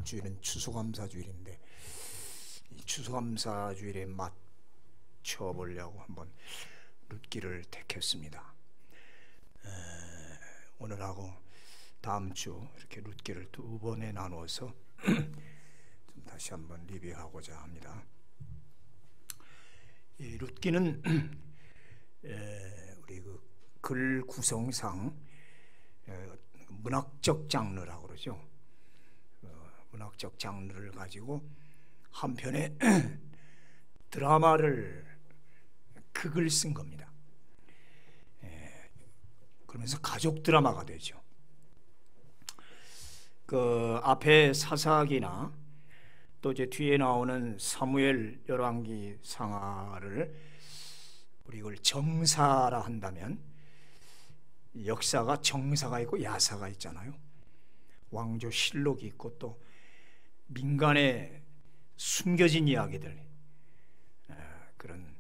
주일은 추수감사주일인데 이 추수감사주일에 맞춰보려고 한번 룻기를 택했습니다. 오늘하고 다음 주 이렇게 룻기를 두 번에 나누어서 좀 다시 한번 리뷰하고자 합니다. 이 룻기는 우리 그 글 구성상 문학적 장르라고 그러죠. 문학적 장르를 가지고 한 편의 드라마를 극을 쓴 겁니다. 그러면서 가족 드라마가 되죠. 그 앞에 사사기나 또 이제 뒤에 나오는 사무엘 열왕기 상하를 우리 이걸 정사라 한다면, 역사가 정사가 있고 야사가 있잖아요. 왕조 실록이 있고 또 민간에 숨겨진 이야기들, 그런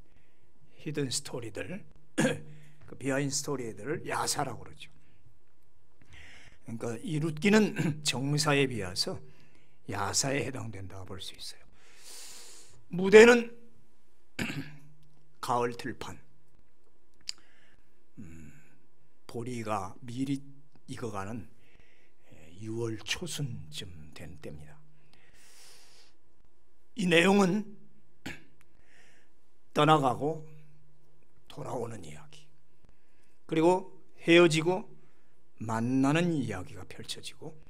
히든 스토리들, 그 비하인드 스토리들을 야사라고 그러죠. 그러니까 이 룻기는 정사에 비해서 야사에 해당된다고 볼 수 있어요. 무대는 가을 들판, 보리가 미리 익어가는 6월 초순쯤 된 때입니다. 이 내용은 떠나가고 돌아오는 이야기, 그리고 헤어지고 만나는 이야기가 펼쳐지고,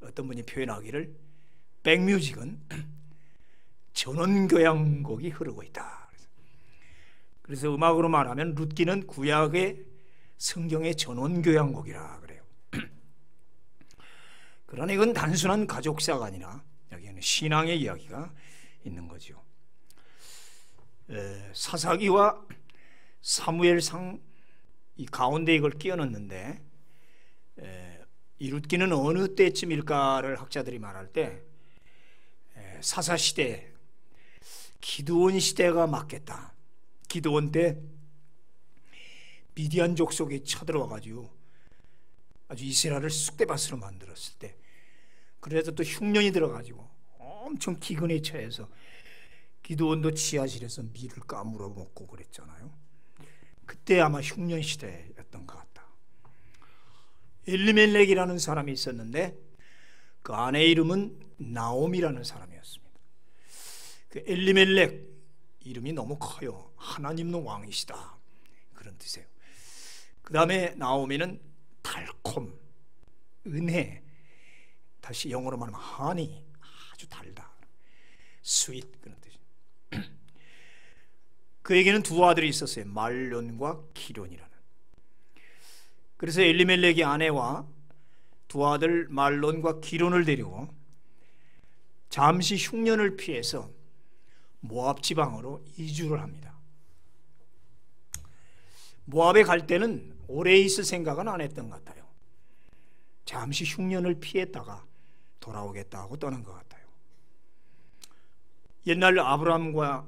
어떤 분이 표현하기를 백뮤직은 전원교향곡이 흐르고 있다. 그래서 음악으로 말하면 룻기는 구약의 성경의 전원교향곡이라 그래요. 그러나 이건 단순한 가족사가 아니라 여기에는 신앙의 이야기가 있는 거죠. 사사기와 사무엘상 이 가운데 이걸 끼워 넣는데, 이 룻기는 어느 때쯤일까를 학자들이 말할 때 사사시대, 기드온 시대가 맞겠다. 기드온 때 미디안 족속이 쳐들어와 가지고 아주 이스라엘을 쑥대밭으로 만들었을 때, 그래서 또 흉년이 들어가지고 엄청 기근에 처해서 기드온도 지하실에서 밀을 까물어 먹고 그랬잖아요. 그때 아마 흉년 시대였던 것 같다. 엘리멜렉이라는 사람이 있었는데 그 아내 이름은 나옴이라는 사람이었습니다. 그 엘리멜렉 이름이 너무 커요. 하나님의 왕이시다, 그런 뜻이에요. 그 다음에 나오미는 달콤, 은혜, 다시 영어로 말하면 honey, 아주 달다, sweet, 그런 뜻이에요. 그에게는 두 아들이 있었어요. 말론과 기론이라는. 그래서 엘리멜렉의 아내와 두 아들 말론과 기론을 데리고 잠시 흉년을 피해서 모압 지방으로 이주를 합니다. 모압에 갈 때는 오래 있을 생각은 안 했던 것 같아요. 잠시 흉년을 피했다가 돌아오겠다 고 떠난 것 같아요. 옛날 아브라함과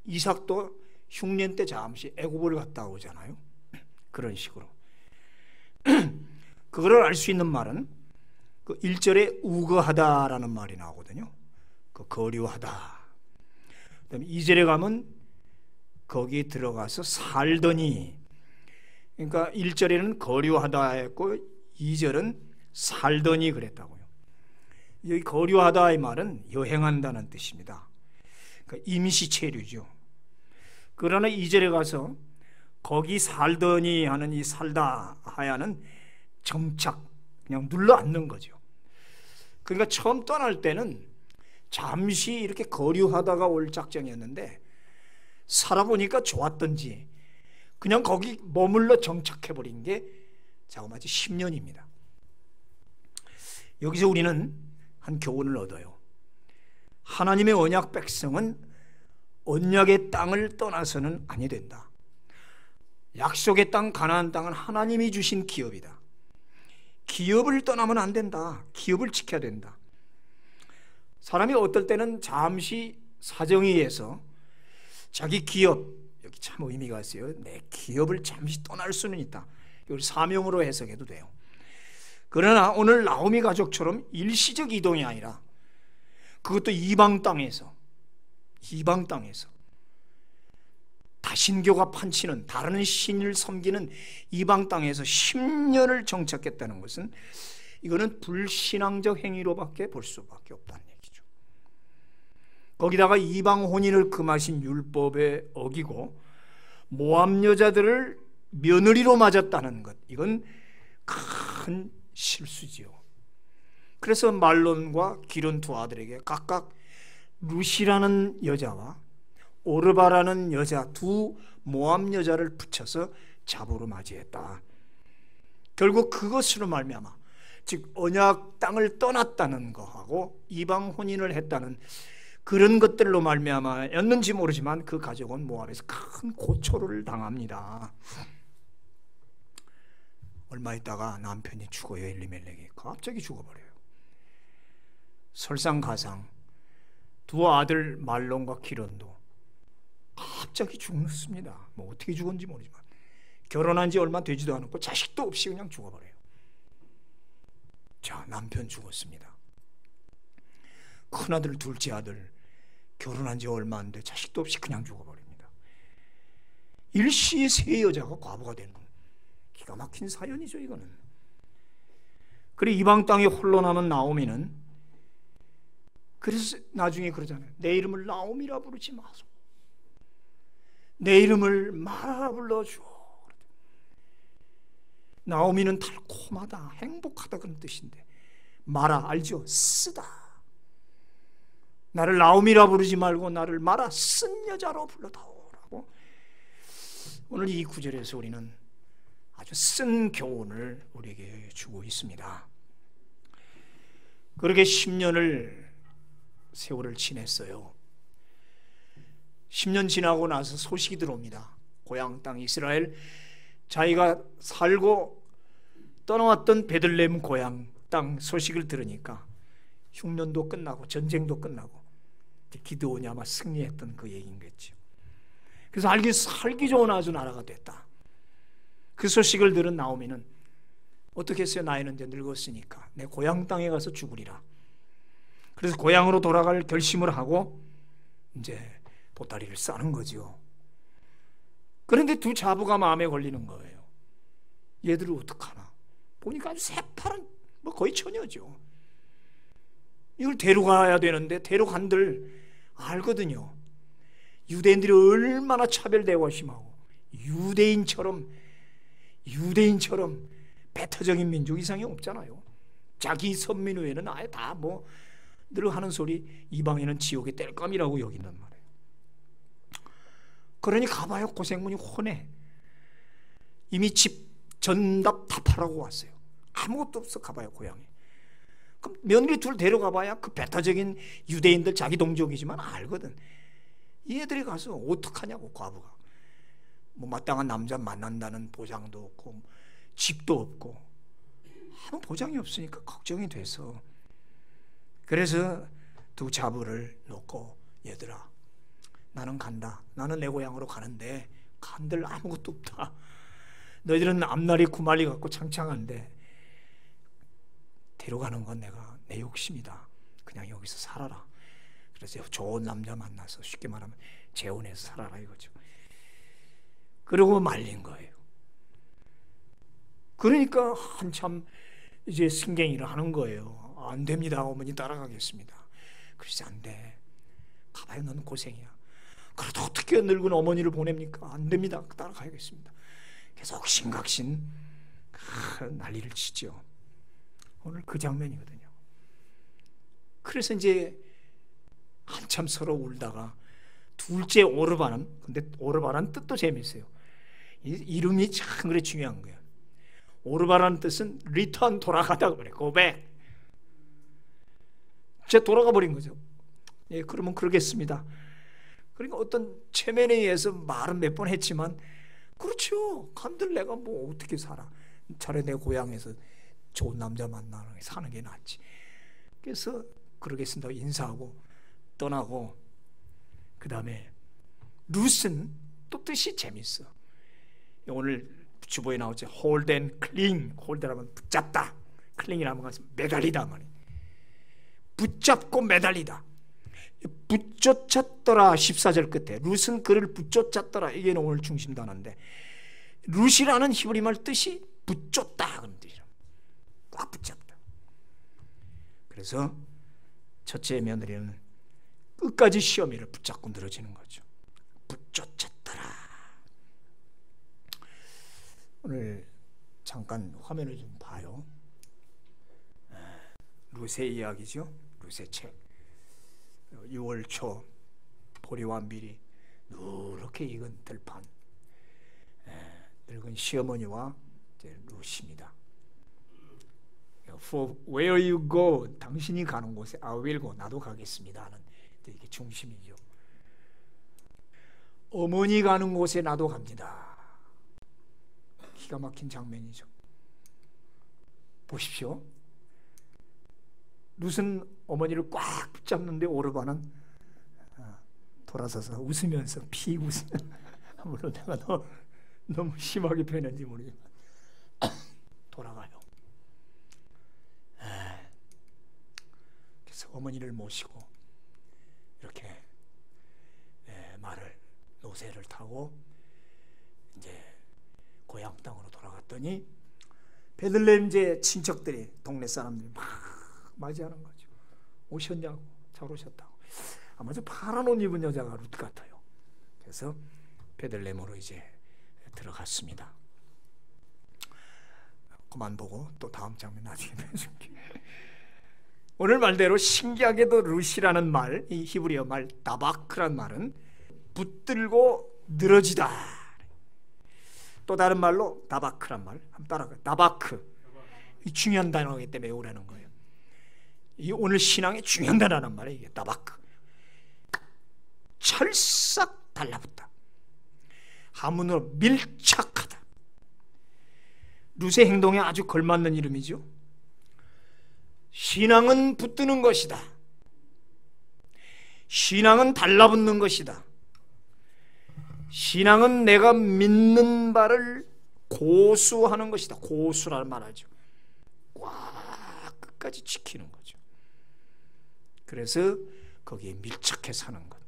이삭도 흉년 때 잠시 애굽을 갔다 오잖아요. 그런 식으로. 그거를 알 수 있는 말은 그 1절에 우거하다라는 말이 나오거든요. 그 거류하다. 그다음에 2절에 가면 거기에 들어가서 살더니, 그러니까 1절에는 거류하다 했고 2절은 살더니 그랬다고요. 여기 거류하다의 말은 여행한다는 뜻입니다. 그러니까 임시체류죠. 그러나 2절에 가서 거기 살더니 하는 이 살다 하야는 정착, 그냥 눌러 앉는 거죠. 그러니까 처음 떠날 때는 잠시 이렇게 거류하다가 올 작정이었는데 살아보니까 좋았던지 그냥 거기 머물러 정착해버린 게 자그마치 10년입니다. 여기서 우리는 한 교훈을 얻어요. 하나님의 언약 백성은 언약의 땅을 떠나서는 아니 된다. 약속의 땅 가나안 땅은 하나님이 주신 기업이다. 기업을 떠나면 안 된다. 기업을 지켜야 된다. 사람이 어떨 때는 잠시 사정에 의해서 자기 기업, 여기 참 의미가 있어요. 내 기업을 잠시 떠날 수는 있다. 이걸 사명으로 해석해도 돼요. 그러나 오늘 나오미 가족처럼 일시적 이동이 아니라 그것도 이방 땅에서 다신교가 판치는 다른 신을 섬기는 이방 땅에서 10년을 정착했다는 것은 이거는 불신앙적 행위로밖에 볼 수밖에 없다는 얘기죠. 거기다가 이방 혼인을 금하신 율법에 어기고 모압 여자들을 며느리로 맞았다는 것, 이건 큰 실수지요. 그래서 말론과 기론 두 아들에게 각각 루시라는 여자와 오르바라는 여자 두 모압 여자를 붙여서 잡으로 맞이했다. 결국 그것으로 말미암아, 즉 언약 땅을 떠났다는 거하고 이방 혼인을 했다는 그런 것들로 말미암아였는지 모르지만 그 가족은 모압에서 큰 고초를 당합니다. 얼마 있다가 남편이 죽어요. 엘리멜렉이 갑자기 죽어버려요. 설상가상 두 아들 말론과 기론도 갑자기 죽습니다. 뭐 어떻게 죽었는지 모르지만 결혼한 지 얼마 되지도 않았고 자식도 없이 그냥 죽어버려요. 자, 남편 죽었습니다. 큰아들 둘째 아들 결혼한 지 얼마 안 돼 자식도 없이 그냥 죽어버립니다. 일시에 세 여자가 과부가 되는 기가 막힌 사연이죠. 이거는. 그래 이방 땅에 홀로 남은 나오미는 그래서 나중에 그러잖아요. 내 이름을 나오미라 부르지 마소. 내 이름을 마라라 불러줘. 나오미는 달콤하다, 행복하다 그런 뜻인데 마라 알죠? 쓰다. 나를 나오미라 부르지 말고 나를 마라 쓴 여자로 불러다오라고. 오늘 이 구절에서 우리는 아주 쓴 교훈을 우리에게 주고 있습니다. 그렇게 10년을 세월을 지냈어요. 10년 지나고 나서 소식이 들어옵니다. 고향 땅 이스라엘, 자기가 살고 떠나왔던 베들레헴 고향 땅 소식을 들으니까 흉년도 끝나고 전쟁도 끝나고 기드온이 아마 승리했던 그 얘기인겠죠. 그래서 살기 좋은 아주 나라가 됐다. 그 소식을 들은 나오미는 어떻게 했어요? 나이는 이제 늙었으니까 내 고향 땅에 가서 죽으리라. 그래서 고향으로 돌아갈 결심을 하고 이제 보따리를 싸는 거죠. 그런데 두 자부가 마음에 걸리는 거예요. 얘들을 어떡하나. 보니까 아주 새파란 뭐 거의 처녀죠. 이걸 데려가야 되는데 데려간들 알거든요. 유대인들이 얼마나 차별되고 심하고 유대인처럼 배타적인 민족 이상이 없잖아요. 자기 선민 외에는 아예 다 뭐 늘 하는 소리 이방인은 지옥의 땔감이라고 여긴단 말이에요. 그러니 가봐요. 고생문이 훤해. 이미 집 전답 다 팔아고 왔어요. 아무것도 없어. 가봐요 고향에. 그럼 며느리 둘 데려가봐야 그 배타적인 유대인들 자기 동족이지만 알거든. 얘들이 가서 어떡하냐고. 과부가 뭐 마땅한 남자 만난다는 보장도 없고 집도 없고 아무 보장이 없으니까 걱정이 돼서, 그래서 두 자부를 놓고 얘들아 나는 간다. 나는 내 고향으로 가는데 간들 아무것도 없다. 너희들은 앞날이 구말리 같고 창창한데 데려가는 건 내가 내 욕심이다. 그냥 여기서 살아라. 그래서 좋은 남자 만나서 쉽게 말하면 재혼해서 살아라 이거죠. 그러고 말린 거예요. 그러니까 한참 이제 승갱이를 하는 거예요. 안 됩니다. 어머니 따라가겠습니다. 그러지 안 돼. 가봐요. 너는 고생이야. 그래도 어떻게 늙은 어머니를 보냅니까? 안 됩니다. 따라가야겠습니다. 계속 심각신 난리를 치죠. 오늘 그 장면이거든요. 그래서 이제 한참 서로 울다가 둘째 오르바는, 근데 오르바라는 뜻도 재밌어요. 이름이 참 그래 중요한 거예요. 오르바라는 뜻은 리턴, 돌아가다 그래. 고백. 진짜 돌아가 버린 거죠. 예, 그러면 그러겠습니다. 그러니까 어떤 체면에 의해서 말은 몇 번 했지만 그렇죠. 간들 내가 뭐 어떻게 살아. 차라리 내 고향에서 좋은 남자 만나는 게 사는 게 낫지. 그래서 그러겠습니다. 인사하고 떠나고, 그 다음에 루스는 또 뜻이 재밌어. 오늘 주보에 나오죠. hold and cling. hold라면 붙잡다, 클링이라는 것은 매달리다 말이에요. 붙잡고 매달리다. 붙쫓았더라 14절 끝에 룻은 그를 붙쫓았더라. 이게 오늘 중심 단어인데 룻이라는 히브리 말 뜻이 붙쫓다 그런 뜻이에요. 꽉 붙잡다. 그래서 첫째 며느리는 끝까지 시어미를 붙잡고 늘어지는 거죠. 붙쫓았더라. 오늘 잠깐 화면을 좀 봐요. 룻의 이야기죠. 룻의 책. 6월 초 보리와 밀이 누렇게 익은 들판. 늙은 시어머니와 룻입니다. For where you go, 당신이 가는 곳에 I will go, 나도 가겠습니다 하는 이게 중심이죠. 어머니 가는 곳에 나도 갑니다. 기가 막힌 장면이죠. 보십시오. 룻은 어머니를 꽉 붙잡는데 오르반은 돌아서서 웃으면서 피 웃으며 물론 내가 너무 심하게 표현했는지 모르지만 돌아가요. 그래서 어머니를 모시고 이렇게 말을 노새를 타고 이제 고향 땅으로 돌아갔더니 베들레헴 제 친척들이 동네 사람들이 막 맞이하는 거죠. 오셨냐고, 잘 오셨다고. 아마 저 파란 옷 입은 여자가 룻 같아요. 그래서 베들레헴으로 이제 들어갔습니다. 그만 보고 또 다음 장면 나중에 해줄게. 오늘 말대로 신기하게도 룻이라는 말, 이 히브리어 말 다바크란 말은 붙들고 늘어지다. 또 다른 말로 다바크란 말, 한번 따라가요. 다바크. 이 중요한 단어이기 때문에 외우라는 거예요. 이 오늘 신앙의 중요한 단어란 말이에요. 이게 다바크. 철싹 달라붙다. 한문으로 밀착하다. 룻의 행동에 아주 걸맞는 이름이죠. 신앙은 붙드는 것이다. 신앙은 달라붙는 것이다. 신앙은 내가 믿는 바를 고수하는 것이다. 고수라는 말하죠. 꽉 끝까지 지키는 거죠. 그래서 거기에 밀착해 사는 것.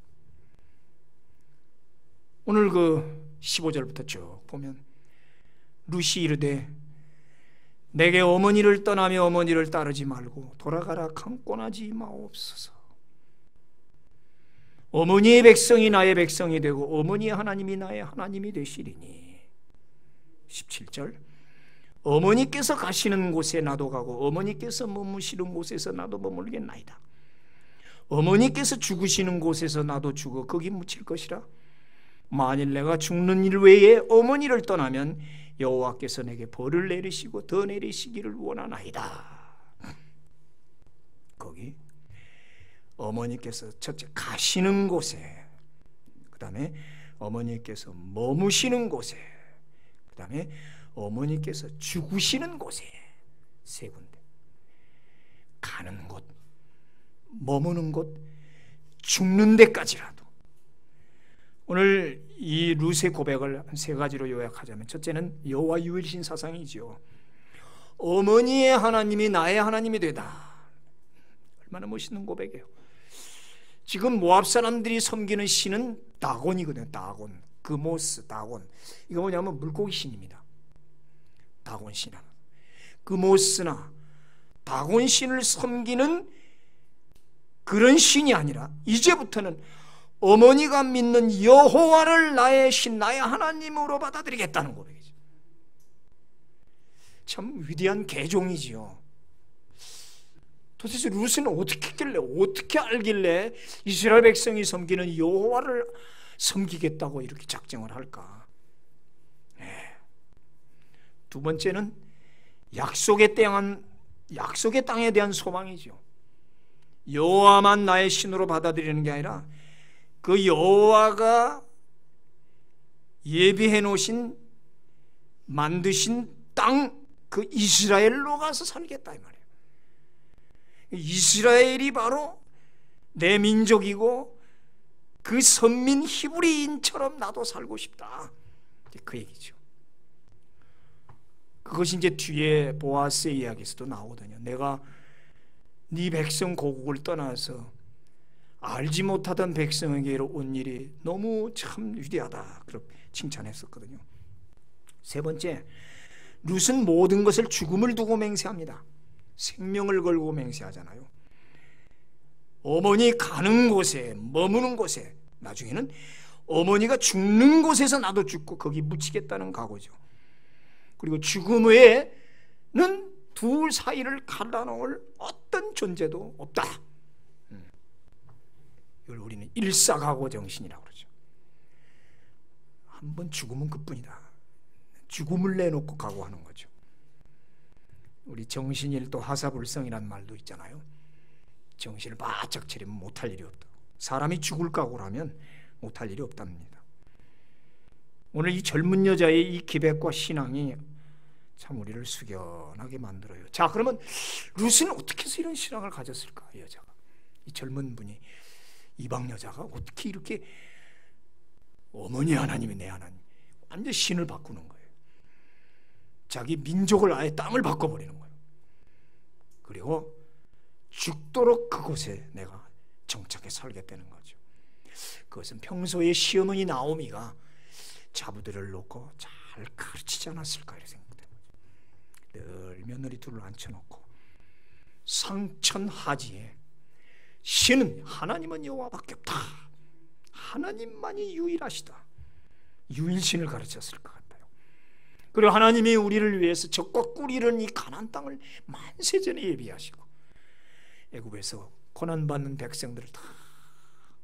오늘 그 15절부터 쭉 보면 룻이 이르되 내게 어머니를 떠나며 어머니를 따르지 말고 돌아가라 강권하지 마옵소서. 어머니의 백성이 나의 백성이 되고 어머니의 하나님이 나의 하나님이 되시리니. 17절 어머니께서 가시는 곳에 나도 가고 어머니께서 머무시는 곳에서 나도 머물겠나이다. 어머니께서 죽으시는 곳에서 나도 죽어 거기 묻힐 것이라. 만일 내가 죽는 일 외에 어머니를 떠나면 여호와께서 내게 벌을 내리시고 더 내리시기를 원하나이다. 거기 어머니께서 첫째 가시는 곳에, 그 다음에 어머니께서 머무시는 곳에, 그 다음에 어머니께서 죽으시는 곳에, 세 군데. 가는 곳, 머무는 곳, 죽는 데까지라도. 오늘 이 룻의 고백을 한 세 가지로 요약하자면, 첫째는 여호와 유일신 사상이죠. 어머니의 하나님이 나의 하나님이 되다. 얼마나 멋있는 고백이에요. 지금 모압 사람들이 섬기는 신은 다곤이거든요. 다곤, 그모스, 다곤. 이거 뭐냐면 물고기 신입니다. 다곤 신 하나. 그모스나 다곤 신을 섬기는 그런 신이 아니라 이제부터는 어머니가 믿는 여호와를 나의 신, 나의 하나님으로 받아들이겠다는 고백이죠. 참 위대한 개종이지요. 도대체 룻은 어떻게 했길래, 어떻게 알길래 이스라엘 백성이 섬기는 여호와를 섬기겠다고 이렇게 작정을 할까? 네. 두 번째는 약속의 땅에 대한 소망이죠. 여호와만 나의 신으로 받아들이는 게 아니라 그 여호와가 예비해 놓으신, 만드신 땅, 그 이스라엘로 가서 살겠다 이 말이에요. 이스라엘이 바로 내 민족이고 그 선민 히브리인처럼 나도 살고 싶다. 그 얘기죠. 그것이 이제 뒤에 보아스의 이야기에서도 나오거든요. 내가 네 백성 고국을 떠나서 알지 못하던 백성에게로 온 일이 너무 참 위대하다, 그렇게 칭찬했었거든요. 세 번째, 룻은 모든 것을 죽음을 두고 맹세합니다. 생명을 걸고 맹세하잖아요. 어머니 가는 곳에, 머무는 곳에, 나중에는 어머니가 죽는 곳에서 나도 죽고 거기 묻히겠다는 각오죠. 그리고 죽음 외에는 둘 사이를 갈라놓을 어떤 존재도 없다. 이걸 우리는 일사각오 정신이라고 그러죠. 한번 죽으면 그뿐이다. 죽음을 내놓고 각오하는 거죠. 우리 정신일도 하사불성이라는 말도 있잖아요. 정신을 바짝 차리면 못할 일이 없다. 사람이 죽을 각오를 하면 못할 일이 없답니다. 오늘 이 젊은 여자의 이 기백과 신앙이 참 우리를 숙연하게 만들어요. 자, 그러면 룻은 어떻게 해서 이런 신앙을 가졌을까? 이 여자가, 이 젊은 분이, 이방 여자가 어떻게 이렇게 어머니 하나님이 내 하나님, 완전 신을 바꾸는 거예요. 자기 민족을 아예 땅을 바꿔버리는 거예요. 그리고 죽도록 그곳에 내가 정착해 살겠다는 거죠. 그것은 평소에 시어머니 나오미가 자부들을 놓고 잘 가르치지 않았을까 이렇게 생각되는 거죠. 늘 며느리 둘을 앉혀놓고 상천하지에 신은 하나님은 여호와밖에 없다, 하나님만이 유일하시다, 유일신을 가르쳤을 것 같아요. 그리고 하나님이 우리를 위해서 적과 꿀이는 이 가나안 땅을 만세전에 예비하시고 애굽에서 고난받는 백성들을 다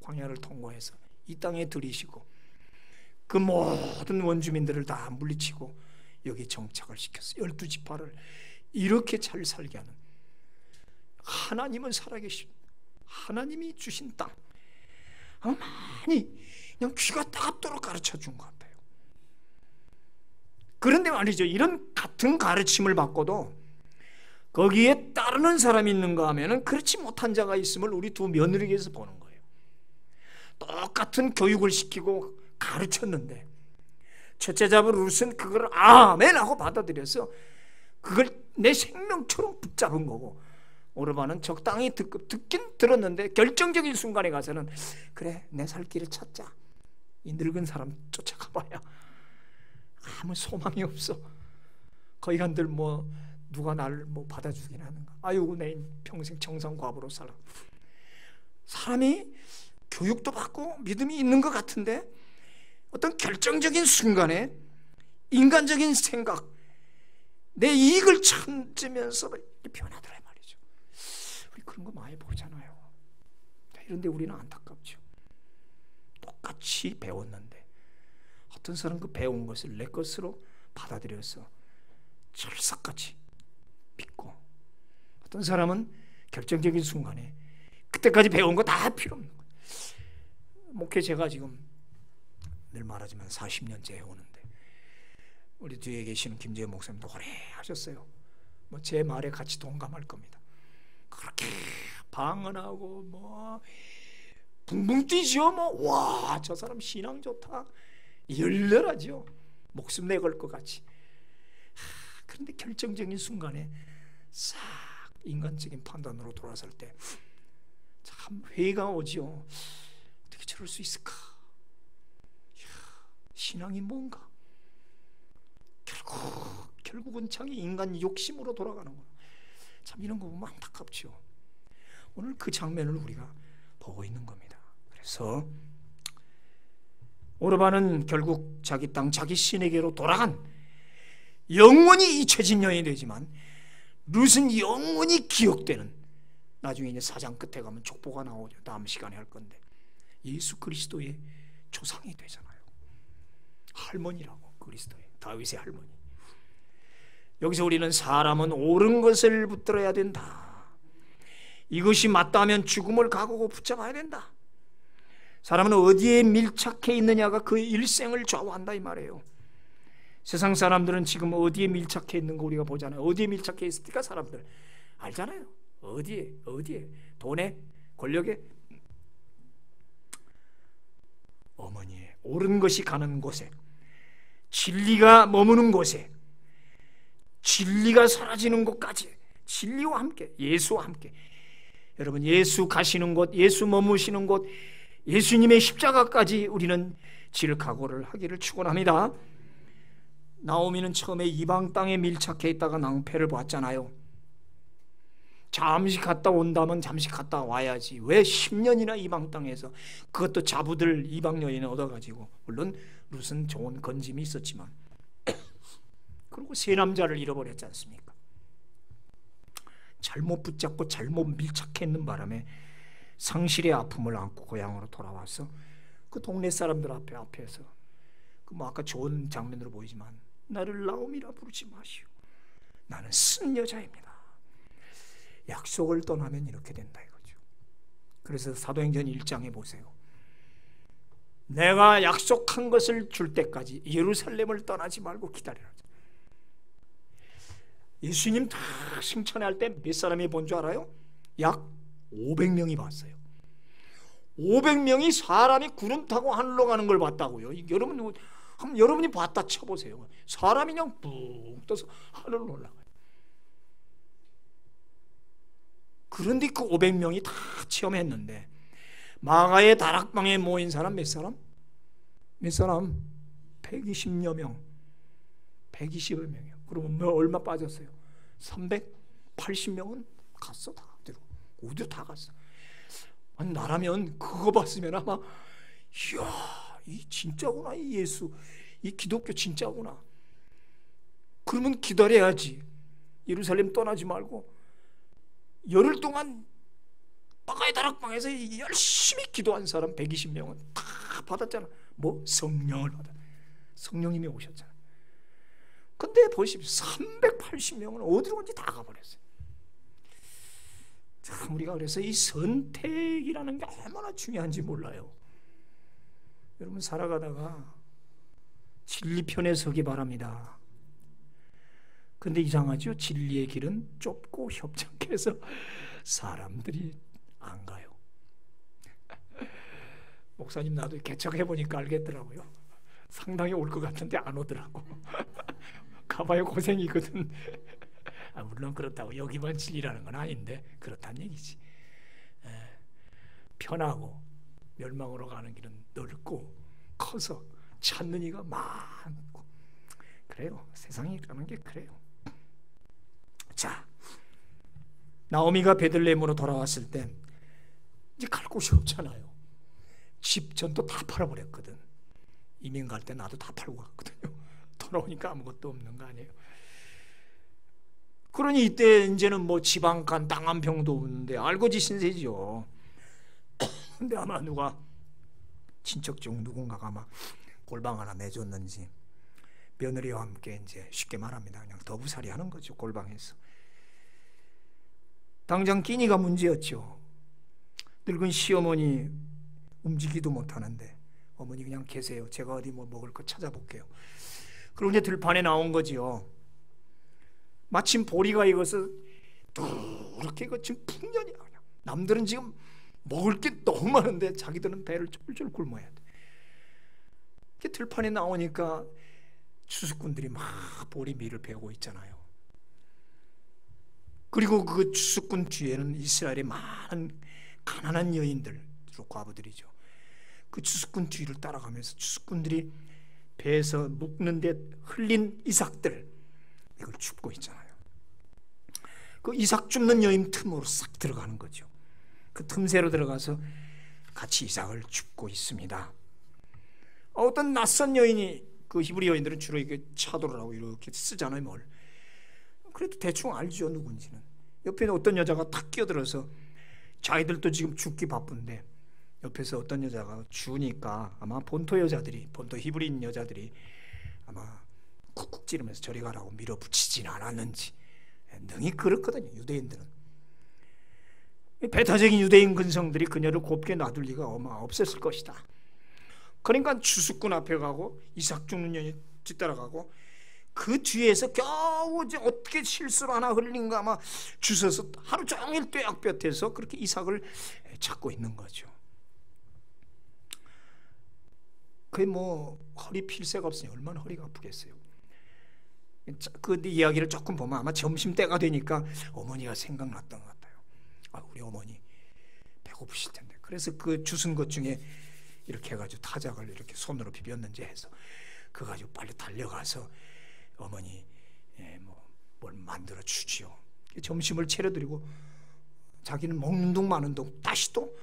광야를 통과해서 이 땅에 들이시고 그 모든 원주민들을 다 물리치고 여기 정착을 시켰어요. 12지파를 이렇게 잘 살게 하는 하나님은 살아계십니다. 하나님이 주신 땅 많이 그냥 귀가 따갑도록 가르쳐 준 것 같아요. 그런데 말이죠, 이런 같은 가르침을 받고도 거기에 따르는 사람이 있는가 하면은 그렇지 못한 자가 있음을 우리 두 며느리에게서 보는 거예요. 똑같은 교육을 시키고 가르쳤는데 첫째 잡은 룻은 그걸 아멘 하고 받아들여서 그걸 내 생명처럼 붙잡은 거고, 오르바는 적당히 듣긴 들었는데 결정적인 순간에 가서는 그래, 내 살 길을 찾자, 이 늙은 사람 쫓아가봐야 아무 소망이 없어. 거기 간들 뭐 누가 나를 뭐 받아주긴 하는가. 아유, 내 평생 청산과부로 살아. 사람이 교육도 받고 믿음이 있는 것 같은데 어떤 결정적인 순간에 인간적인 생각, 내 이익을 찾으면서 변하더라 말이죠. 우리 그런 거 많이 보잖아요. 이런데 우리는 안타깝죠. 똑같이 배웠는데 어떤 사람은 그 배운 것을 내 것으로 받아들여서 철석같이 믿고, 어떤 사람은 결정적인 순간에 그때까지 배운 거 다 필요 없는 거예요. 목회 제가 지금 늘 말하지만 40년째 해오는데 우리 뒤에 계시는 김재현 목사님도 오래 하셨어요. 뭐 제 말에 같이 동감할 겁니다. 그렇게 방언하고 뭐 붕붕 뛰죠. 뭐 와, 저 사람 신앙 좋다, 열렬하죠. 목숨 내걸 것 같이. 그런데 결정적인 순간에 싹 인간적인 판단으로 돌아설 때 참 회의가 오지요. 어떻게 저럴 수 있을까? 신앙이 뭔가? 결국은 자기 인간 욕심으로 돌아가는 거야. 참 이런 거 보면 안타깝죠. 오늘 그 장면을 우리가 보고 있는 겁니다. 그래서 오르바는 결국 자기 땅, 자기 신에게로 돌아간 영원히 잊혀진 여인이 되지만 룻은 영원히 기억되는, 나중에 이제 4장 끝에 가면 족보가 나오죠. 다음 시간에 할 건데 예수 그리스도의 조상이 되잖아요. 할머니라고, 그리스도의, 다윗의 할머니. 여기서 우리는 사람은 옳은 것을 붙들어야 된다, 이것이 맞다면 죽음을 각오하고 붙잡아야 된다. 사람은 어디에 밀착해 있느냐가 그의 일생을 좌우한다 이 말이에요. 세상 사람들은 지금 어디에 밀착해 있는 거 우리가 보잖아요. 어디에 밀착해 있을까? 사람들 알잖아요. 어디에 돈에, 권력에, 어머니에, 옳은 것이 가는 곳에, 진리가 머무는 곳에, 진리가 사라지는 것까지, 진리와 함께, 예수와 함께. 여러분, 예수 가시는 곳, 예수 머무시는 곳, 예수님의 십자가까지 우리는 질 각오를 하기를 축원합니다. 나오미는 처음에 이방 땅에 밀착해 있다가 낭패를 봤잖아요. 잠시 갔다 온다면 잠시 갔다 와야지. 왜 10년이나 이방 땅에서, 그것도 자부들 이방 여인을 얻어가지고, 물론 룻은 좋은 건짐이 있었지만 그리고 세 남자를 잃어버렸지 않습니까? 잘못 붙잡고 잘못 밀착해 있는 바람에 상실의 아픔을 안고 고향으로 돌아와서 그 동네 사람들 앞에서 뭐 아까 좋은 장면으로 보이지만, 나를 나오미라 부르지 마시오, 나는 쓴 여자입니다. 약속을 떠나면 이렇게 된다 이거죠. 그래서 사도행전 1장에 보세요. 내가 약속한 것을 줄 때까지 예루살렘을 떠나지 말고 기다리라. 예수님 다 승천할 때 몇 사람이 본 줄 알아요? 약 500명이 봤어요. 500명이 사람이 구름 타고 하늘로 가는 걸 봤다고요. 여러분이 봤다 쳐보세요. 사람이 그냥 푹 떠서 하늘로 올라가요. 그런데 그 500명이 다 체험했는데, 마가의 다락방에 모인 사람 몇 사람? 몇 사람? 120여 명. 120여 명이요. 그러면 얼마 빠졌어요? 380명은 갔어. 다 어디로 다 갔어. 아니, 나라면 그거 봤으면 아마, 이야, 이 진짜구나, 이 예수, 이 기독교 진짜구나. 그러면 기다려야지. 예루살렘 떠나지 말고 열흘 동안 마가의 다락방에서 열심히 기도한 사람 120명은 다 받았잖아. 뭐? 성령을 받아. 성령님이 오셨잖아. 근데 보십시오. 380명은 어디로 간지 다 가버렸어요. 참, 우리가 그래서 이 선택이라는 게 얼마나 중요한지 몰라요. 여러분, 살아가다가 진리 편에 서기 바랍니다. 근데 이상하죠? 진리의 길은 좁고 협착해서 사람들이 안 가요. 목사님, 나도 개척해보니까 알겠더라고요. 상당히 올 것 같은데 안 오더라고. 가봐야 고생이거든. 물론 그렇다고 여기만 진리라는 건 아닌데 그렇다는 얘기지. 편하고 멸망으로 가는 길은 넓고 커서 찾는 이가 많고 그래요. 세상이라는 게 그래요. 자, 나오미가 베들레헴으로 돌아왔을 때 이제 갈 곳이 없잖아요. 집 전도 다 팔아버렸거든. 이민 갈 때 나도 다 팔고 갔거든요. 돌아오니까 아무것도 없는 거 아니에요. 그러니 이때 이제는 뭐 지방간 땅 한 평도 없는데 알고지 신세지요. 근데 아마 누가 친척 중 누군가가 아마 골방 하나 내줬는지 며느리와 함께 이제 쉽게 말합니다. 그냥 더부살이 하는 거죠. 골방에서. 당장 끼니가 문제였죠. 늙은 시어머니 움직이도 못하는데 어머니 그냥 계세요. 제가 어디 뭐 먹을 거 찾아볼게요. 그리고 이제 들판에 나온 거지요. 마침 보리가 익어서 이렇게 지금 풍년이야. 그냥. 남들은 지금 먹을 게 너무 많은데 자기들은 배를 쫄쫄 굶어야 돼. 이렇게 들판에 나오니까 추수꾼들이 막 보리밀을 베고 있잖아요. 그리고 그 추수꾼 뒤에는 이스라엘의 많은 가난한 여인들, 주로 과부들이죠. 그 추수꾼 뒤를 따라가면서 추수꾼들이 배에서 묶는 데 흘린 이삭들, 이걸 줍고 있잖아요. 그 이삭 줍는 여인 틈으로 싹 들어가는 거죠. 그 틈새로 들어가서 같이 이삭을 줍고 있습니다. 어떤 낯선 여인이, 그 히브리 여인들은 주로 이렇게 차도를 하고 이렇게 쓰잖아요, 뭘. 그래도 대충 알죠, 누군지는. 옆에 어떤 여자가 탁 끼어들어서 자기들도 지금 죽기 바쁜데 옆에서 어떤 여자가 주니까 아마 본토 여자들이, 본토 히브리인 여자들이 아마 쿡쿡 찌르면서 저리 가라고 밀어붙이진 않았는지. 능히 그렇거든요, 유대인들은. 배타적인 유대인 근성들이 그녀를 곱게 놔둘 리가 없었을 것이다. 그러니까 추수꾼 앞에 가고 이삭 죽는 여인이 뒤따라가고 그 뒤에서 겨우 이제 어떻게 실수로 하나 흘린가 아마 주워서 하루 종일 뙤약볕에서 그렇게 이삭을 찾고 있는 거죠. 그게 뭐 허리 필 새가 없으니 얼마나 허리가 아프겠어요. 그 이야기를 조금 보면 아마 점심때가 되니까 어머니가 생각났던 것 같아요. 우리 어머니 배고프실 텐데. 그래서 그 주순 것 중에 이렇게 해가지고 타작을 이렇게 손으로 비볐는지 해서 그거 가지고 빨리 달려가서 어머니 뭘 만들어 주지요. 점심을 차려드리고 자기는 먹는 둥 마는 둥 다시 또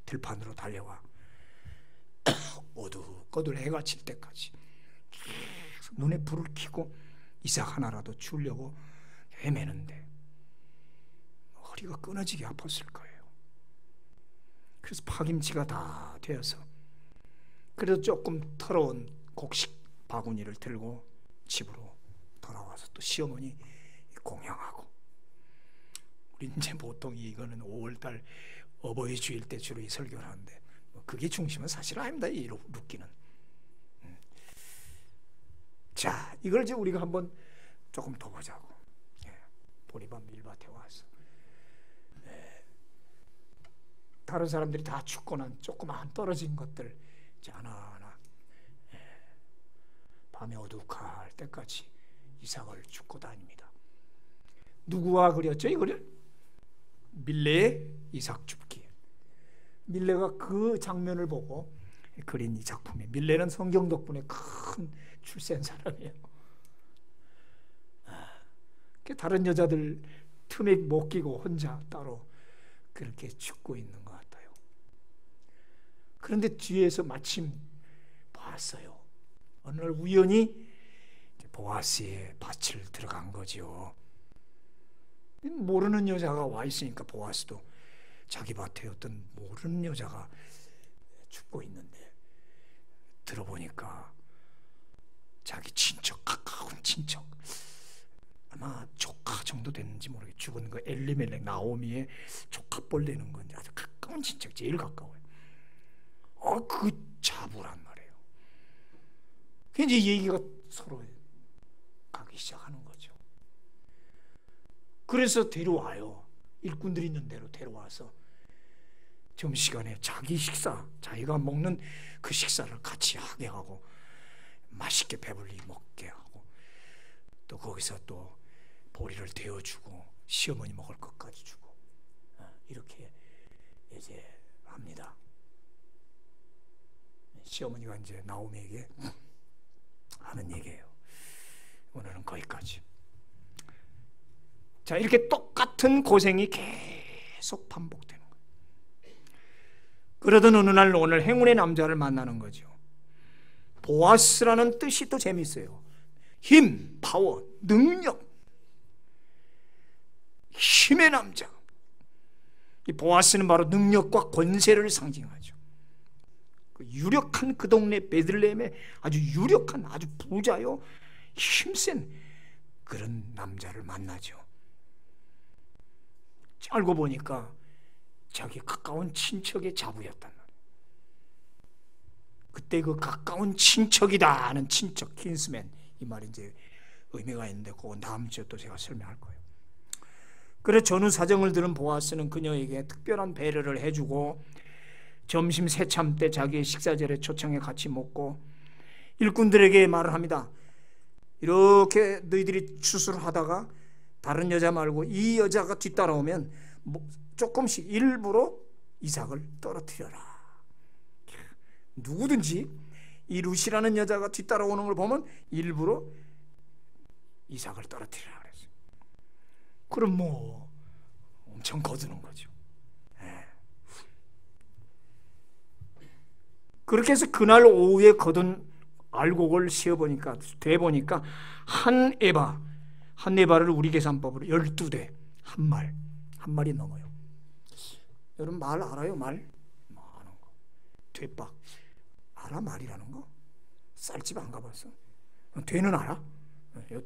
들판으로 달려와 어두꺼들 해가 질 때까지 눈에 불을 켜고 이삭 하나라도 주려고 헤매는데 허리가 끊어지게 아팠을 거예요. 그래서 파김치가 다 되어서 그래도 조금 더러운 곡식 바구니를 들고 집으로 돌아와서 또 시어머니 공양하고. 우리 이제 보통 이거는 5월달 어버이 주일 때 주로 이 설교를 하는데 그게 중심은 사실 아닙니다. 이 룻기는. 자, 이걸 이제 우리가 한번 조금 더 보자고. 보리밥 밀밭에 와서 다른 사람들이 다 죽고 난 조그만 떨어진 것들 이제 하나하나 밤에 어둑할 때까지 이삭을 줍고 다닙니다. 누구와 그렸죠? 이거를? 밀레의 이삭 줍기. 밀레가 그 장면을 보고 그린 이 작품이에요. 밀레는 성경 덕분에 큰 출세한 사람이에요. 다른 여자들 틈에 못 끼고 혼자 따로 그렇게 죽고 있는 것 같아요. 그런데 뒤에서 마침 봤어요. 어느 날 우연히 보아스의 밭을 들어간 거죠. 모르는 여자가 와 있으니까 보아스도 자기 밭에 어떤 모르는 여자가 죽고 있는데 들어보니까 자기 친척, 가까운 친척, 아마 조카 정도 됐는지 모르겠어요. 죽은 그 엘리멜렉 나오미의 조카뻘 되는 건지 아주 가까운 친척, 제일 가까워요. 그 자부란 말이에요. 이제 얘기가 서로 가기 시작하는 거죠. 그래서 데려와요. 일꾼들이 있는 대로 데려와서 점심시간에 자기 식사, 자기가 먹는 그 식사를 같이 하게 하고 맛있게 배불리 먹게 하고 또 거기서 또 보리를 데워주고 시어머니 먹을 것까지 주고 이렇게 이제 합니다. 시어머니가 이제 나오미에게 하는 얘기예요. 오늘은 거기까지. 자, 이렇게 똑같은 고생이 계속 반복되는 거예요. 그러던 어느 날 오늘 행운의 남자를 만나는 거죠. 보아스라는 뜻이 또 재밌어요. 힘, 파워, 능력, 힘의 남자. 이 보아스는 바로 능력과 권세를 상징하죠. 유력한 그 동네 베들레헴의 아주 유력한 아주 부자요 힘센 그런 남자를 만나죠. 알고 보니까 자기 가까운 친척의 자부였단 말이에요. 그때 그 가까운 친척이다 하는 친척, 킨스맨, 이 말이 이제 의미가 있는데 그건 다음 주에 또 제가 설명할 거예요. 그래 전후 사정을 들은 보아스는 그녀에게 특별한 배려를 해주고 점심 새참 때 자기의 식사자리에 초청해 같이 먹고 일꾼들에게 말을 합니다. 이렇게 너희들이 추수를 하다가 다른 여자 말고 이 여자가 뒤따라오면 조금씩 일부러 이삭을 떨어뜨려라. 누구든지 이 루시라는 여자가 뒤따라오는 걸 보면 일부러 이삭을 떨어뜨리라 그랬어요. 그럼 뭐 엄청 거두는 거죠. 그렇게 해서 그날 오후에 거둔 알곡을 씌어보니까 대보니까 한 에바를 우리 계산법으로 12대, 한 마리 넘어요. 여러분 말 알아요? 말? 아는 거. 되박 알아? 말이라는 거? 쌀집 안 가봤어? 되는 알아?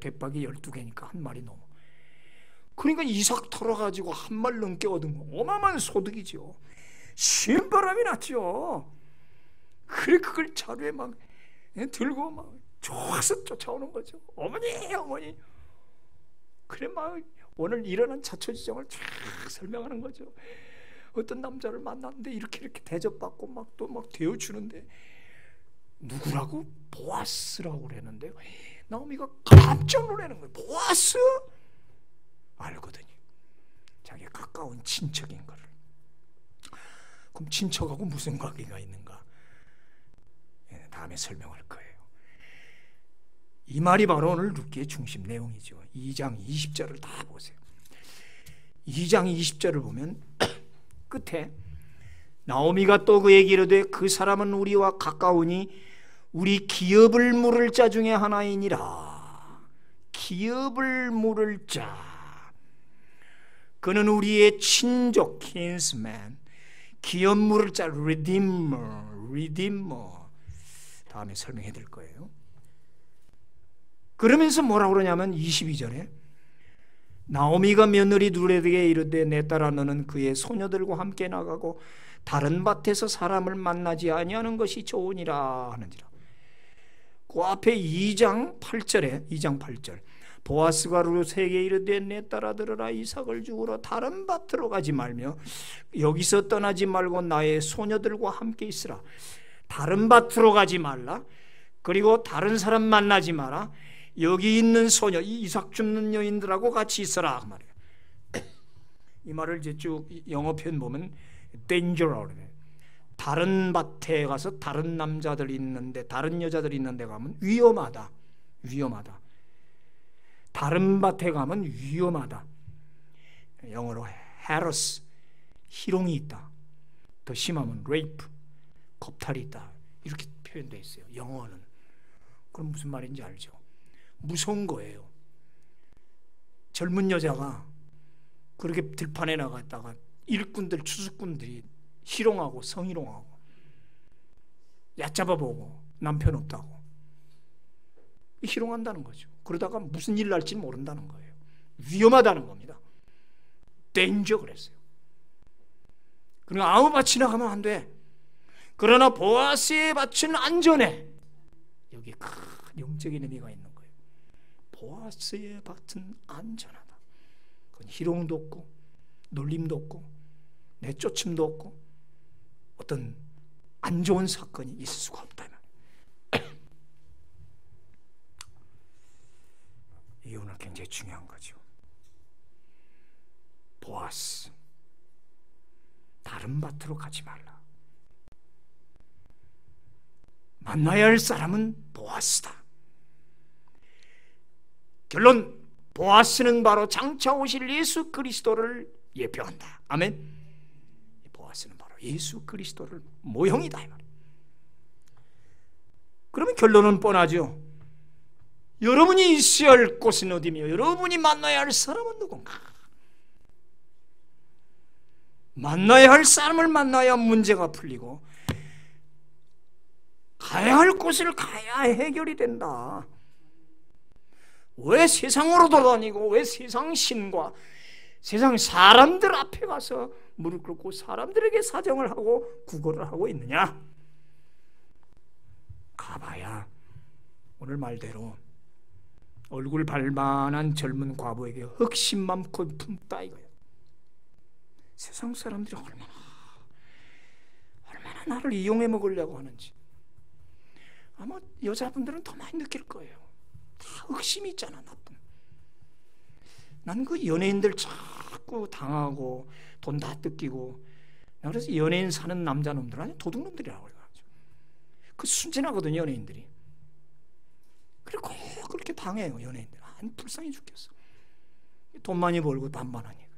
되박이 12개니까 한 마리 넘어. 그러니까 이삭 털어가지고 한 말 넘게 얻은 거 어마어마한 소득이죠. 신바람이 났죠. 그래 그걸 자루에 막 들고 막 좋아서 쫓아오는 거죠. 어머니. 그래 막 오늘 일어난 자초지정을 쫙 설명하는 거죠. 어떤 남자를 만났는데 이렇게 대접받고 막 데워주는데 누구라고? 보아스라고 그랬는데 나오미가 깜짝 놀라는 거예요. 보아스? 알거든요. 자기 가까운 친척인 거를. 그럼 친척하고 무슨 관계가 있는가? 다음에 설명할 거예요. 이 말이 바로 오늘 룻기의 중심 내용이죠. 2장 20절을 다 보세요. 2장 20절을 보면 끝에 나오미가 또 그에게 이르되 그 사람은 우리와 가까우니 우리 기업을 물을 자 중에 하나이니라. 기업을 물을 자. 그는 우리의 친족, kinsman. 기업 물을 자, redeemer. 다음에 설명해 드릴 거예요. 그러면서 뭐라고 그러냐면 22절에 나오미가 며느리 룻에게 이르되 내 딸아 너는 그의 소녀들과 함께 나가고 다른 밭에서 사람을 만나지 아니하는 것이 좋으니라 하는지라. 그 앞에 2장 8절 보아스가 룻에게 이르되 내 딸아 들으라 이삭을 죽으러 다른 밭으로 가지 말며 여기서 떠나지 말고 나의 소녀들과 함께 있으라. 다른 밭으로 가지 말라. 그리고 다른 사람 만나지 마라. 여기 있는 소녀, 이 이삭 줍는 여인들하고 같이 있어라 그 말이에요. 이 말을 이제 쭉 영어 표현 보면 danger라고 해요. 다른 밭에 가서 다른 남자들 있는데, 다른 여자들 있는데 가면 위험하다. 다른 밭에 가면 위험하다. 영어로 harass, 희롱이 있다. 더 심하면 rape, 겁탈이 있다. 이렇게 표현되어 있어요. 영어는. 그럼 무슨 말인지 알죠? 무서운 거예요. 젊은 여자가 그렇게 들판에 나갔다가 일꾼들, 추수꾼들이 희롱하고 성희롱하고 얕잡아보고 남편 없다고 희롱한다는 거죠. 그러다가 무슨 일 날지 모른다는 거예요. 위험하다는 겁니다. danger 그랬어요. 그러니까 아무 밭이나 가면 안 돼. 그러나 보아스의 밭은 안전해. 여기 큰 영적인 의미가 있는 거예요. 보아스의 밭은 안전하다. 그건 희롱도 없고 놀림도 없고 내쫓음도 없고 어떤 안 좋은 사건이 있을 수가 없다. 이게 오늘 굉장히 중요한 거죠. 보아스, 다른 밭으로 가지 말라. 만나야 할 사람은 보아스다. 결론, 보아스는 바로 장차 오실 예수 그리스도를 예표한다. 아멘. 보아스는 바로 예수 그리스도를 모형이다. 그러면 결론은 뻔하죠. 여러분이 있어야 할 곳은 어디며 여러분이 만나야 할 사람은 누군가? 만나야 할 사람을 만나야 문제가 풀리고 가야 할 곳을 가야 해결이 된다. 왜 세상으로 돌아다니고 왜 세상 신과 세상 사람들 앞에 가서 무릎 꿇고 사람들에게 사정을 하고 구걸을 하고 있느냐? 가봐야 오늘 말대로 얼굴 발만한 젊은 과부에게 흑심만 품다 이거예요. 세상 사람들이 얼마나 나를 이용해 먹으려고 하는지 아마 여자분들은 더 많이 느낄 거예요. 다 흑심이 있잖아. 나쁜. 난 그 연예인들 자꾸 당하고 돈 다 뜯기고, 그래서 연예인 사는 남자놈들 아니 도둑놈들이라고 그래가지고 그 순진하거든요 연예인들이. 그리고 그렇게 당해요 연예인들. 아니 불쌍해 죽겠어. 돈 많이 벌고 반반하니까.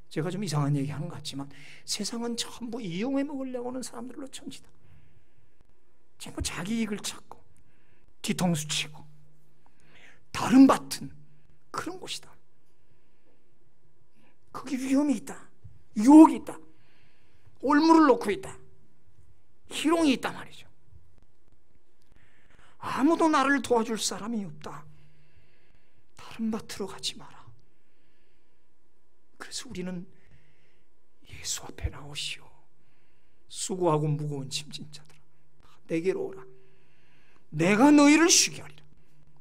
제가 좀 이상한 얘기 하는 것 같지만 세상은 전부 이용해 먹으려고 하는 사람들로 천지다. 전부 자기 이익을 찾고 뒤통수 치고 다른 밭은 그런 곳이다. 거기 위험이 있다. 유혹이 있다. 올무를 놓고 있다. 희롱이 있단 말이죠. 아무도 나를 도와줄 사람이 없다. 다른 밭으로 가지 마라. 그래서 우리는 예수 앞에 나오시오. 수고하고 무거운 짐진 자들아 내게로 오라. 내가 너희를 쉬게 하리라.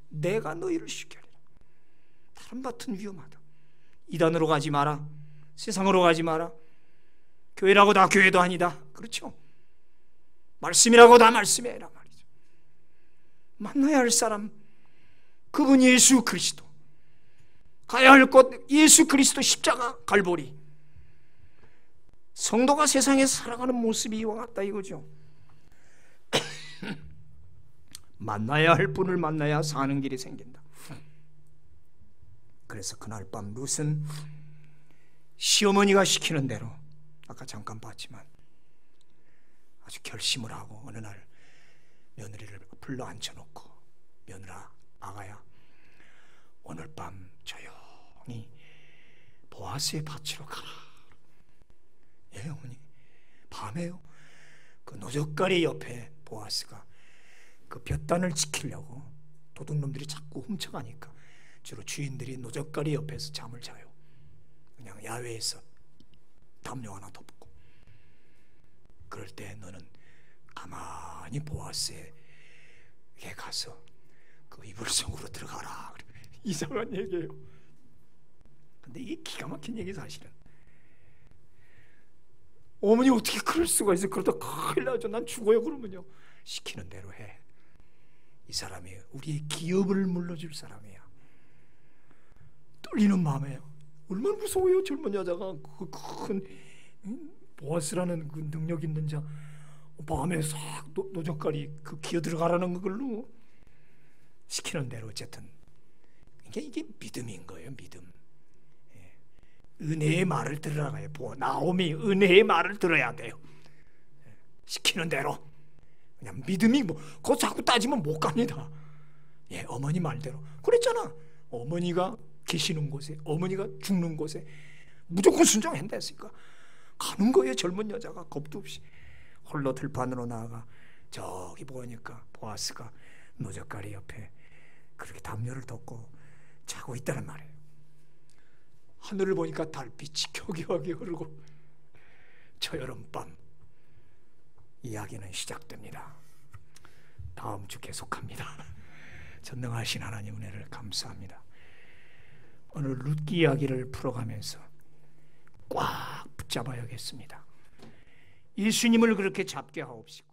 내가 너희를 쉬게 하리라. 다른 밭은 위험하다. 이단으로 가지 마라. 세상으로 가지 마라. 교회라고 다 교회도 아니다. 그렇죠? 말씀이라고 다 말씀이라 말이죠. 만나야 할 사람, 그분 예수 그리스도, 가야 할 곳 예수 그리스도 십자가 갈보리. 성도가 세상에서 살아가는 모습이 이와 같다 이거죠. 만나야 할 분을 만나야 사는 길이 생긴다. 그래서 그날 밤 룻은 시어머니가 시키는 대로, 아까 잠깐 봤지만 아주 결심을 하고 어느 날 며느리를 불러 앉혀놓고, 며느라, 아가야, 오늘 밤 조용히 보아스의 밭으로 가라. 예, 어머니. 밤에요? 그 노젓가리 옆에 보아스가 그 볕단을 지키려고 도둑놈들이 자꾸 훔쳐가니까 주로 주인들이 노젓가리 옆에서 잠을 자요. 그냥 야외에서 담요 하나 덮고. 그럴 때 너는 가만히 보아스에게 가서 그 이불 속으로 들어가라. 이상한 얘기예요. 근데 이게 기가 막힌 얘기 사실은. 어머니 어떻게 그럴 수가 있어? 그러다 큰일 나죠. 난 죽어요. 그러면요. 시키는 대로 해. 이 사람이 우리의 기업을 물러줄 사람이야. 떨리는 마음에요. 얼마나 무서워요. 젊은 여자가 그 큰 보아스라는 그 능력 있는 자 밤에 싹 노젓가리 그 기어 들어가라는 걸로 시키는 대로 어쨌든 이게 믿음인 거예요. 믿음. 은혜의 말을 들으라고요. 나오미 은혜의 말을 들어야 돼요. 시키는 대로 그냥 믿음이 그거 자꾸 따지면 못 갑니다. 예, 어머니 말대로 그랬잖아. 어머니가 계시는 곳에, 어머니가 죽는 곳에 무조건 순종한다 했으니까 가는 거예요. 젊은 여자가 겁도 없이 홀로 들판으로 나아가 저기 보니까 보아스가 노젓가리 옆에 그렇게 담요를 덮고 자고 있다는 말이에요. 하늘을 보니까 달빛이 교교하게 흐르고 저 여름밤 이야기는 시작됩니다. 다음 주 계속합니다. 전능하신 하나님 은혜를 감사합니다. 오늘 룻기 이야기를 풀어가면서 꽉 붙잡아야겠습니다. 예수님을 그렇게 잡게 하옵시고